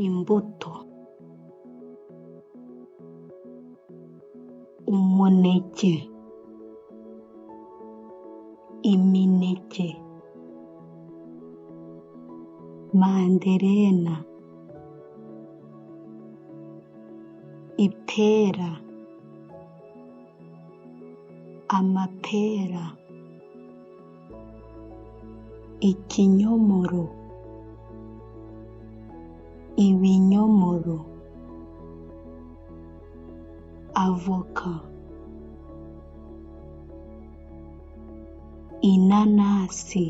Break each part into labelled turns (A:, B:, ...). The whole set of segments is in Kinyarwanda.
A: imbuto, umuneke, imineke, manderena, ipera, amapera, ikinyomoro, ibinyomoro, avoka, inanasi,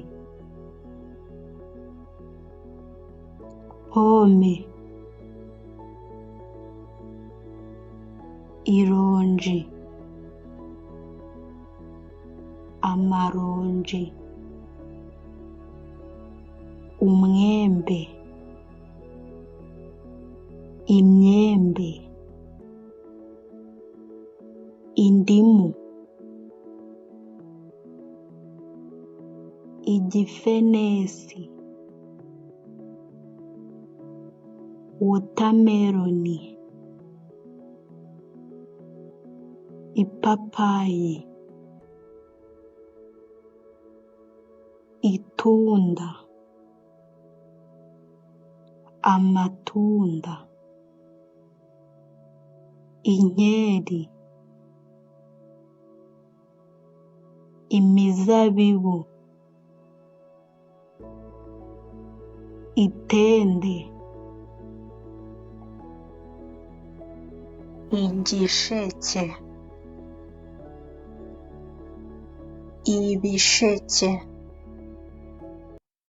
A: pome, ironji, amaronji, umwembe, imyembe, indimu, igifenesi, wotameroni, ipapayi, itunda, amatunda, inkeri, imizabibu, itende, igisheke, ibisheke.